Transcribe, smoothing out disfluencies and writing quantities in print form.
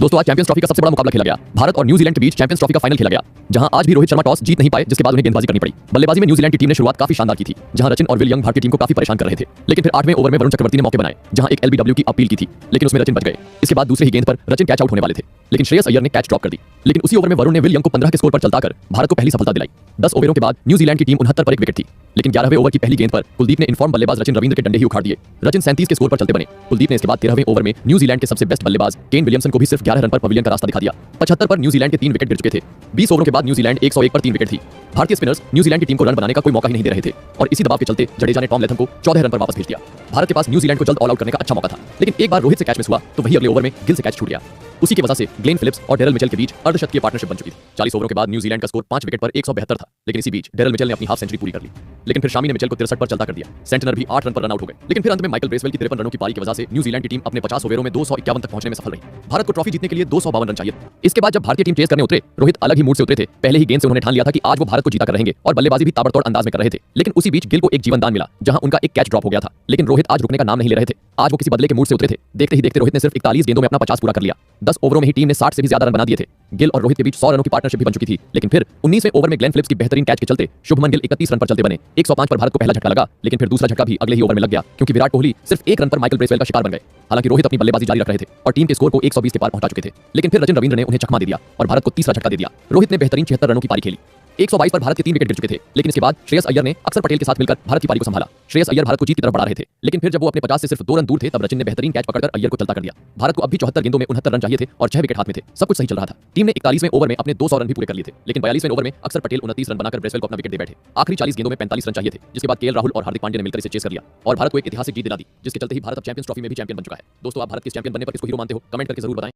दोस्तों आज champions trophy का सबसे बड़ा मुकाबला खेला गया। भारत और न्यूजीलैंड के बीच चैंपियंस ट्रॉफी का फाइनल खेला गया, जहां आज भी रोहित शर्मा टॉस जीत नहीं पाए, जिसके बाद उन्हें गेंदबाजी करनी पड़ी। बल्लेबाजी में न्यूजीलैंड की टीम ने शुरुआत काफी शानदार की थी, जहां रचिन और विल यंग भारतीय टीम को काफी परेशान कर रहे थे। लेकिन फिर 8वें ओवर में वरुण चक्रवर्ती ने मौके बनाए, जहां एक एलबीडब्ल्यू की अपील की थी, लेकिन उसमें रचिन बच गए। इसके बाद दूसरी ही गेंद पर रचिन कैच आउट होने वाले थे, लेकिन श्रेयस अय्यर ने कैच ड्रॉप कर दी। लेकिन उसी ओवर में वरुण ने विल यंग को 15 के स्कोर पर चलताकर भारत को पहली सफलता दिलाई। 10 ओवरों के बाद न्यूजीलैंड की टीम 69 पर 1 विकेट थी, लेकिन 11वें ओवर की पहली गेंद पर कुलदीप ने इनफॉर्म बल्लेबाज रचिन रविंद्र के डंडे ही उखाड़ दिए। रचिन 37 के स्कोर पर चलते बने। कुलदीप ने इसके बाद 13वें ओवर में न्यूजीलैंड के सबसे बेस्ट बल्लेबाज केन विलियमसन को भी सिर्फ 11 रन पर पवेलियन का रास्ता दिखा दिया। 75 पर न्यूजीलैंड के 3 विकेट गिर चुके थे। 20 ओवरों के बाद न्यूजीलैंड 101 पर 3 विकेट थी। भारतीय स्पिनर्स न्यूजीलैंड की टीम को रन बनाने का कोई मौका ही नहीं दे रहे थे, और इसी दबाव के चलते जडेजा ने टॉम लेथम को 14 रन पर वापस भेज दिया। भारत के पास न्यूजीलैंड को जल्द ऑल आउट करने का अच्छा मौका था, लेकिन एक बार रोहित से कैच मिस हुआ तो वही अगले ओवर में गिल से कैच छूट गया। उसी की वजह से ग्लेन फिलिप्स और डेरल मिचेल के बीच अर्धशतकीय पार्टनरशिप बन चुकी थी। 40 ओवरों के बाद न्यूजीलैंड का स्कोर 5 विकेट पर 172 था, लेकिन इसी बीच डेरल मिचेल ने अपनी हाफ सेंचुरी पूरी कर ली। लेकिन फिर शामी ने मिचेल को 63 पर चलता कर दिया। सेंटनर भी 8 रन पर रन आउट हो गए, लेकिन फिर अंत में माइकल ब्रेसवेल की 53 रनों की पारी की वजह से न्यूजीलैंड की टीम अपने 50 ओवरों में 251 तक पहुंचने में सफल रही। भारत को ट्रॉफी जीतने के लिए 252 रन चाहिए। इसके बाद जब भारतीय टीम चेस करने उतरे, रोहित अलग ही मूड से उतरे थे। पहले ही गेंद से उन्होंने ठान लिया था कि आज वो भारत को जीता कर रहेंगे, और बल्लेबाजी भी ताबड़तोड़ अंदाज में कर रहे थे। लेकिन उसी बीच गिल को एक जीवन दान मिला, जहां उनका एक कैच ड्रॉप हो गया था। लेकिन रोहित आज रुकने का नाम नहीं ले रहे थे। आज वो किसी बदले के मूड से उतरे थे। देखते ही देखते रोहित ने सिर्फ 41 गेंदों में अपना 50 पूरा कर लिया। 10 ओवरों में ही टीम ने 60 से भी ज्यादा रन बना दिए थे। गिल और रोहित के बीच 100 रनों की पार्टनरशिप भी बन चुकी थी, लेकिन फिर 19वें ओवर में ग्लेन फिलिप्स की बेहतरीन कैच के चलते शुभमन गिल 31 रन पर चलते बने। 105 पर भारत को पहला झटका लगा, लेकिन फिर दूसरा झटका भी अगले ही ओवर में लग गया, क्योंकि विराट कोहली सिर्फ 1 रन पर माइकल ब्रेसवेल का शिकार बन गए। हालांकि रोहित अपनी बल्लेबाजी जारी रख रहे थे और टीम के स्कोर को 120 के पार पहुंचा चुके थे, लेकिन फिर रचिन रविंद्र ने उन्हें चकमा दे दिया और भारत को तीसरा झटका दे दिया। रोहित ने बेहतरीन 76 रनों की पारी खेली। 122 पर भारत के 3 विकेट गिर चुके थे, लेकिन इसके बाद श्रेयस अय्यर ने अक्षर पटेल के साथ मिलकर भारत की पारी को संभाला। श्रेयस अय्यर भारत को जीत की तरफ बढ़ा रहे थे, लेकिन फिर जब वो अपने 50 से सिर्फ 2 रन दूर थे, तब रचिन ने बेहतरीन कैच पकड़कर अय्यर को चलता कर दिया। भारत को अब भी 74 गेंदों में 69 रन चाहिए थे और 6 विकेट हाथ में थे। सब कुछ सही चल रहा था। टीम ने 41वें ओवर में अपने 200 रन भी पूरे कर लिए थे, लेकिन 42वें ओवर में अक्षर पटेल 29 रन बनाकर ब्रेसवेल को अपना विकेट दे बैठे। आखिरी 40 गेंदों में 45 रन चाहिए थे, जिसके बाद केएल राहुल और हार्दिक पांड्या ने मिलकर इसे चेस कर लिया और भारत को एक ऐतिहासिक जीत दिला दी, जिसके चलते ही भारत अब चैंपियंस ट्रॉफी में भी चैंपियन बन चुका है। दोस्तों आप भारत के चैंपियन बनने पर किसको हीरो मानते हो, कमेंट करके जरूर बताएं।